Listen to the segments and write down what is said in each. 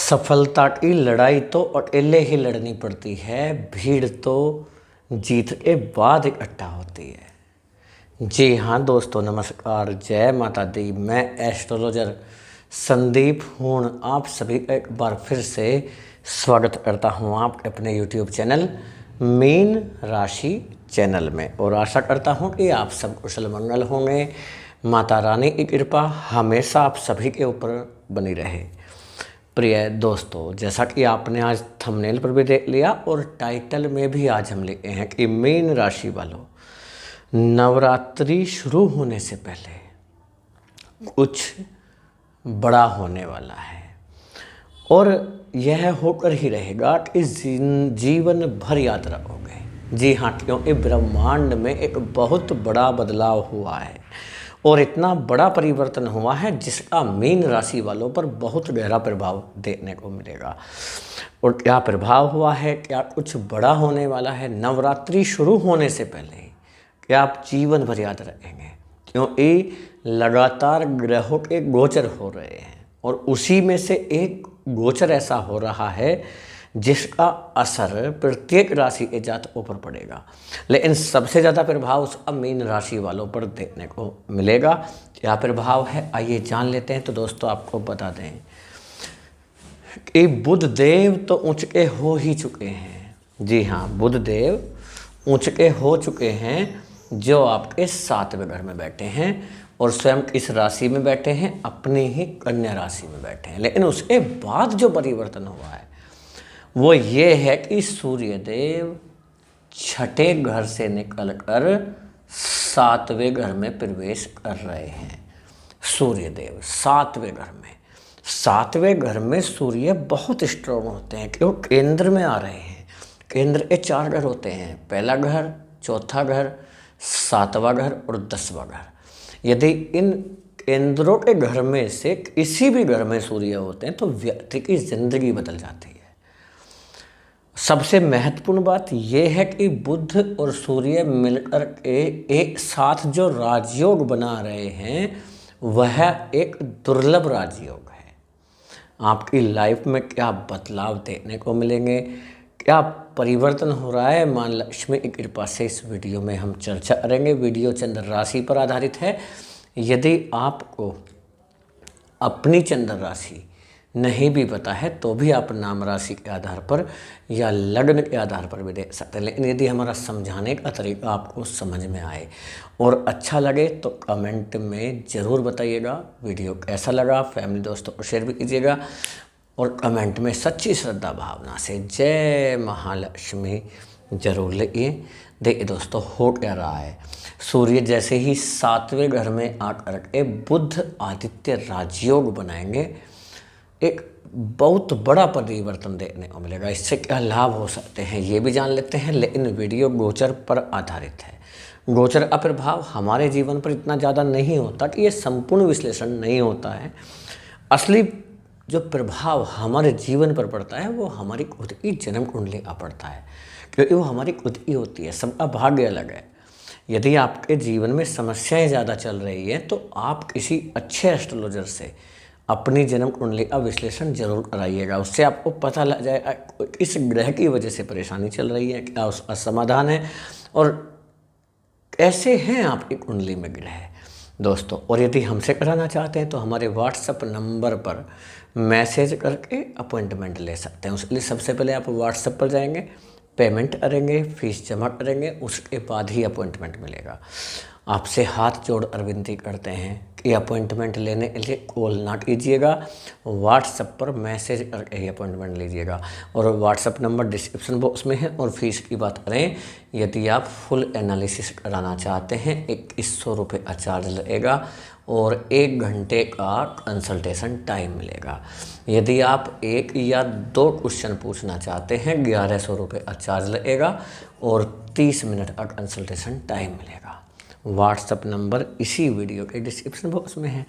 सफलता की लड़ाई तो अकेले ही लड़नी पड़ती है, भीड़ तो जीत के बाद इकट्ठा होती है। जी हाँ दोस्तों, नमस्कार, जय माता दी। मैं एस्ट्रोलॉजर संदीप हूँ, आप सभी का एक बार फिर से स्वागत करता हूँ आपके अपने YouTube चैनल मीन राशि चैनल में, और आशा करता हूँ कि आप सब कुशल मंगल होंगे। माता रानी की कृपा हमेशा आप सभी के ऊपर बनी रहे। प्रिय दोस्तों, जैसा कि आपने आज थंबनेल पर भी देख लिया और टाइटल में भी आज हम लिखे हैं कि मीन राशि वालों, नवरात्रि शुरू होने से पहले कुछ बड़ा होने वाला है, और यह होकर ही रहेगा कि जीवन भर याद रखोगे। जी हाँ, क्योंकि ब्रह्मांड में एक बहुत बड़ा बदलाव हुआ है और इतना बड़ा परिवर्तन हुआ है जिसका मीन राशि वालों पर बहुत गहरा प्रभाव देखने को मिलेगा। और क्या प्रभाव हुआ है, क्या कुछ बड़ा होने वाला है नवरात्रि शुरू होने से पहले, क्या आप जीवन भर याद रखेंगे, क्योंकि लगातार ग्रहों के गोचर हो रहे हैं और उसी में से एक गोचर ऐसा हो रहा है जिसका असर प्रत्येक राशि के जातकों पर पड़ेगा, लेकिन सबसे ज़्यादा प्रभाव उसका मीन राशि वालों पर देखने को मिलेगा। क्या प्रभाव है, आइए जान लेते हैं। तो दोस्तों, आपको बता दें कि बुध देव तो ऊंचके हो ही चुके हैं। जी हाँ, बुध देव ऊंचके हो चुके हैं, जो आपके 7वें घर में बैठे हैं और स्वयं इस राशि में बैठे हैं, अपनी ही कन्या राशि में बैठे हैं। लेकिन उसके बाद जो परिवर्तन हुआ है वो ये है कि सूर्य देव छठे घर से निकलकर 7वें घर में प्रवेश कर रहे हैं। सूर्य देव 7वें घर में, 7वें घर में सूर्य बहुत स्ट्रॉन्ग होते हैं क्यों, केंद्र में आ रहे हैं। केंद्र के 4 घर होते हैं, पहला घर, चौथा घर, 7वां घर और 10वां घर। यदि इन केंद्रों के घर में से किसी भी घर में सूर्य होते हैं तो व्यक्ति की जिंदगी बदल जाती है। सबसे महत्वपूर्ण बात यह है कि बुध और सूर्य मिलकर के एक साथ जो राजयोग बना रहे हैं वह एक दुर्लभ राजयोग है। आपकी लाइफ में क्या बदलाव देखने को मिलेंगे, क्या परिवर्तन हो रहा है, मां लक्ष्मी की कृपा से इस वीडियो में हम चर्चा करेंगे। वीडियो चंद्र राशि पर आधारित है। यदि आपको अपनी चंद्र राशि नहीं भी पता है तो भी आप नाम राशि के आधार पर या लग्न के आधार पर भी देख सकते हैं। लेकिन यदि हमारा समझाने का तरीका आपको समझ में आए और अच्छा लगे तो कमेंट में ज़रूर बताइएगा वीडियो कैसा लगा। फैमिली दोस्तों को शेयर भी कीजिएगा और कमेंट में सच्ची श्रद्धा भावना से जय महालक्ष्मी जरूर लिखिए। देखिए दोस्तों, हो क्या रहा है, सूर्य जैसे ही 7वें घर में आकर के बुध आदित्य राजयोग बनाएंगे, एक बहुत बड़ा परिवर्तन देखने को मिलेगा। इससे क्या लाभ हो सकते हैं ये भी जान लेते हैं, लेकिन वीडियो गोचर पर आधारित है। गोचर का प्रभाव हमारे जीवन पर इतना ज़्यादा नहीं होता कि ये संपूर्ण विश्लेषण नहीं होता है। असली जो प्रभाव हमारे जीवन पर पड़ता है वो हमारी खुद की जन्म कुंडली का पड़ता है, क्योंकि वो हमारी खुद की होती है। सबका भाग्य अलग है। यदि आपके जीवन में समस्याएँ ज़्यादा चल रही हैं तो आप किसी अच्छे एस्ट्रोलॉजर से अपनी जन्म कुंडली का विश्लेषण जरूर कराइएगा। उससे आपको पता लग जाएगा किस ग्रह की वजह से परेशानी चल रही है, क्या उसका समाधान है और कैसे हैं आपकी कुंडली में ग्रह दोस्तों। और यदि हमसे कराना चाहते हैं तो हमारे व्हाट्सएप नंबर पर मैसेज करके अपॉइंटमेंट ले सकते हैं। उसके लिए सबसे पहले आप व्हाट्सएप पर जाएंगे, पेमेंट करेंगे, फीस जमा करेंगे, उसके बाद ही अपॉइंटमेंट मिलेगा। आपसे हाथ जोड़ विनती करते हैं कि अपॉइंटमेंट लेने के लिए कॉल ना कीजिएगा, व्हाट्सएप पर मैसेज करके ही अपॉइंटमेंट लीजिएगा। और व्हाट्सएप नंबर डिस्क्रिप्शन बॉक्स में है। और फीस की बात करें, यदि आप फुल एनालिसिस कराना चाहते हैं 2100 रुपये का चार्ज लगेगा और 1 घंटे का कंसल्टेशन टाइम मिलेगा। यदि आप 1 या 2 क्वेश्चन पूछना चाहते हैं 1100 रुपये का चार्ज लगेगा और 30 मिनट का कंसल्टेशन टाइम मिलेगा। व्हाट्सएप नंबर इसी वीडियो के डिस्क्रिप्शन बॉक्स में है,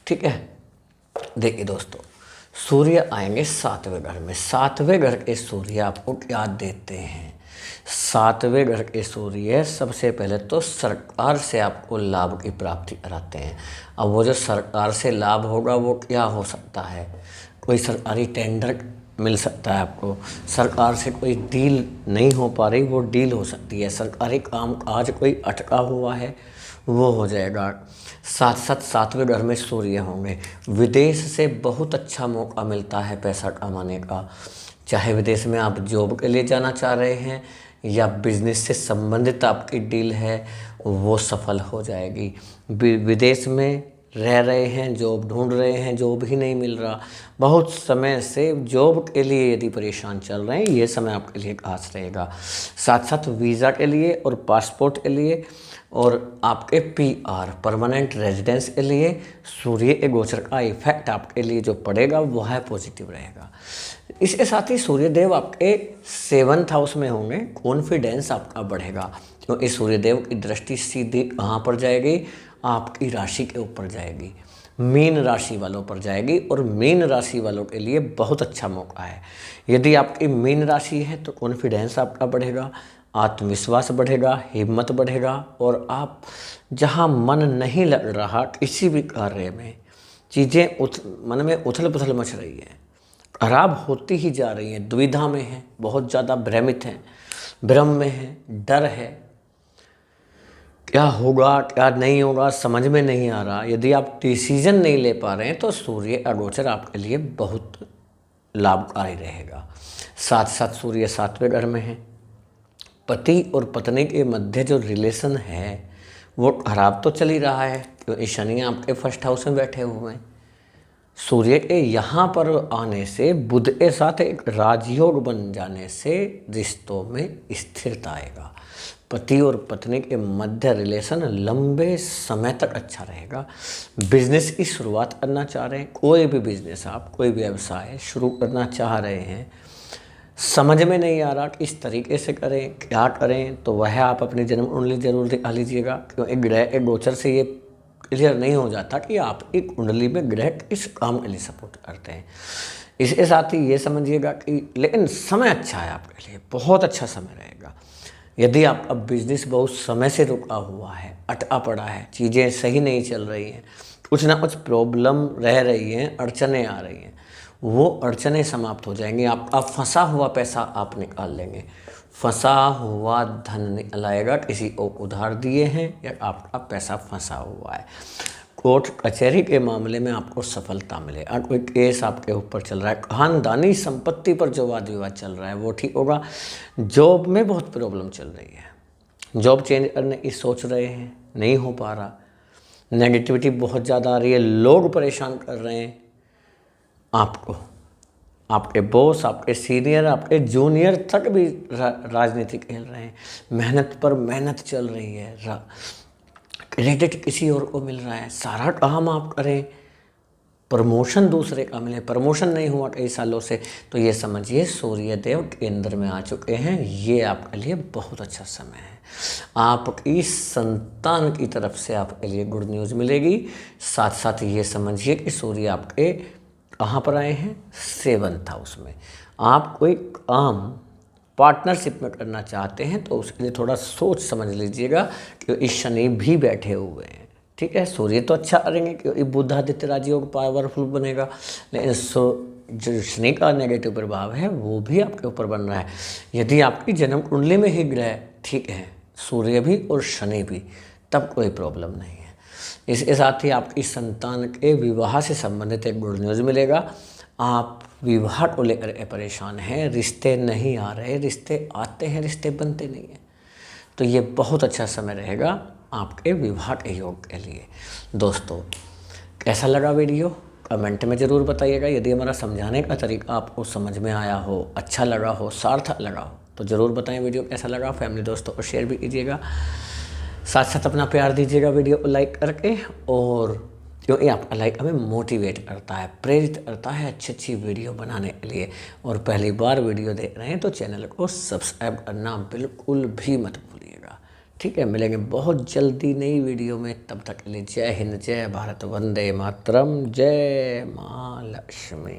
ठीक है। देखिए दोस्तों, सूर्य आएंगे 7वें घर में। 7वें घर के सूर्य आपको क्या देते हैं, 7वें घर के सूर्य सबसे पहले तो सरकार से आपको लाभ की प्राप्ति कराते हैं। अब वो जो सरकार से लाभ होगा वो क्या हो सकता है, कोई सरकारी टेंडर मिल सकता है आपको, सरकार से कोई डील नहीं हो पा रही, वो डील हो सकती है, सरकारी काम काज कोई अटका हुआ है वो हो जाएगा। साथ साथ सातवें घर में सूर्य होंगे। विदेश से बहुत अच्छा मौका मिलता है पैसा कमाने का, चाहे विदेश में आप जॉब के लिए जाना चाह रहे हैं या बिजनेस से संबंधित आपकी डील है वो सफल हो जाएगी। विदेश में रह रहे हैं, जॉब ढूंढ रहे हैं, जॉब ही नहीं मिल रहा, बहुत समय से जॉब के लिए यदि परेशान चल रहे हैं, ये समय आपके लिए खास रहेगा। साथ साथ वीज़ा के लिए और पासपोर्ट के लिए और आपके PR परमानेंट रेजिडेंस के लिए सूर्य के गोचर का इफेक्ट आपके लिए जो पड़ेगा वो है पॉजिटिव रहेगा। इसके साथ ही सूर्यदेव आपके 7th हाउस में होंगे, कॉन्फिडेंस आपका बढ़ेगा क्योंकि सूर्यदेव की दृष्टि सीधी कहाँ पर जाएगी, आपकी राशि के ऊपर जाएगी, मीन राशि वालों पर जाएगी और मीन राशि वालों के लिए बहुत अच्छा मौका है। यदि आपकी मीन राशि है तो कॉन्फिडेंस आपका बढ़ेगा, आत्मविश्वास बढ़ेगा, हिम्मत बढ़ेगा और आप जहां मन नहीं लग रहा किसी भी कार्य में, चीज़ें मन में उथल पुथल मच रही है, खराब होती ही जा रही हैं, दुविधा में हैं, बहुत ज़्यादा भ्रमित हैं, भ्रम में हैं, डर है, क्या होगा क्या नहीं होगा समझ में नहीं आ रहा। यदि आप डिसीजन नहीं ले पा रहे हैं तो सूर्य अगोचर आपके लिए बहुत लाभकारी रहेगा। साथ साथ सूर्य 7वें घर में है। पति और पत्नी के मध्य जो रिलेशन है वो खराब तो चल ही रहा है क्योंकि शनि आपके 1st हाउस में बैठे हुए हैं। सूर्य के यहाँ पर आने से, बुध के साथ एक राजयोग बन जाने से रिश्तों में स्थिरता आएगा। पति और पत्नी के मध्य रिलेशन लंबे समय तक अच्छा रहेगा। बिजनेस की शुरुआत करना चाह रहे हैं, कोई भी बिजनेस, आप कोई भी व्यवसाय शुरू करना चाह रहे हैं, समझ में नहीं आ रहा किस तरीके से करें, क्या करें, तो वह आप अपनी जन्म कुंडली जरूर दिखा लीजिएगा क्योंकि ग्रह के गोचर से ये क्लियर नहीं हो जाता कि आपकी कुंडली में ग्रह किस काम के लिए सपोर्ट करते हैं। इसके साथ ही ये समझिएगा कि लेकिन समय अच्छा है आपके लिए, बहुत अच्छा समय रहेगा। यदि आपका बिजनेस बहुत समय से रुका हुआ है, अटका पड़ा है, चीज़ें सही नहीं चल रही हैं, कुछ ना कुछ प्रॉब्लम रह रही हैं, अड़चने आ रही हैं, वो अड़चने समाप्त हो जाएंगी। आपका फंसा हुआ पैसा आप निकाल लेंगे, फंसा हुआ धन निकल आएगा, किसी को उधार दिए हैं या आपका पैसा फंसा हुआ है। कोर्ट कचहरी के मामले में आपको सफलता मिलेगा। कोई केस आपके ऊपर चल रहा है, खानदानी संपत्ति पर जो वाद विवाद चल रहा है वो ठीक होगा। जॉब में बहुत प्रॉब्लम चल रही है, जॉब चेंज करने की सोच रहे हैं, नहीं हो पा रहा, नेगेटिविटी बहुत ज़्यादा आ रही है, लोग परेशान कर रहे हैं आपको, आपके बॉस, आपके सीनियर, आपके जूनियर तक भी राजनीति खेल रहे हैं। मेहनत पर मेहनत चल रही है, क्रेडिट किसी और को मिल रहा है, सारा काम आप करें, प्रमोशन दूसरे का मिले, प्रमोशन नहीं हुआ कई सालों से, तो ये समझिए सूर्यदेव केंद्र में आ चुके हैं। ये आपके लिए बहुत अच्छा समय है। आपकी संतान की तरफ से आपके लिए गुड न्यूज़ मिलेगी। साथ साथ ये समझिए कि सूर्य आपके कहाँ पर आए हैं, 7th हाउस में। आप कोई काम पार्टनरशिप में करना चाहते हैं तो उसके लिए थोड़ा सोच समझ लीजिएगा क्योंकि शनि भी बैठे हुए हैं। ठीक है, सूर्य तो अच्छा करेंगे क्योंकि बुध आदित्य राजयोग पावरफुल बनेगा, लेकिन जो शनि का नेगेटिव प्रभाव है वो भी आपके ऊपर बन रहा है। यदि आपकी जन्म कुंडली में ही ग्रह ठीक है, सूर्य भी और शनि भी, तब कोई प्रॉब्लम नहीं है। इसके साथ ही आपकी संतान के विवाह से संबंधित एक गुड न्यूज़ मिलेगा। आप विवाह को लेकर परेशान हैं, रिश्ते नहीं आ रहे, रिश्ते आते हैं, रिश्ते बनते नहीं हैं, तो ये बहुत अच्छा समय रहेगा आपके विवाह के योग के लिए। दोस्तों, कैसा लगा वीडियो कमेंट में ज़रूर बताइएगा। यदि हमारा समझाने का तरीका आपको समझ में आया हो, अच्छा लगा हो, सार्थक लगा हो तो ज़रूर बताएं वीडियो कैसा लगा। फैमिली दोस्तों को शेयर भी कीजिएगा, साथ साथ अपना प्यार दीजिएगा वीडियो को लाइक करके, और क्योंकि आपका लाइक हमें मोटिवेट करता है, प्रेरित करता है अच्छी अच्छी वीडियो बनाने के लिए। और पहली बार वीडियो देख रहे हैं तो चैनल को सब्सक्राइब करना बिल्कुल भी मत भूलिएगा। ठीक है, मिलेंगे बहुत जल्दी नई वीडियो में, तब तक के लिए जय हिंद, जय भारत, वंदे मातरम, जय माँ लक्ष्मी।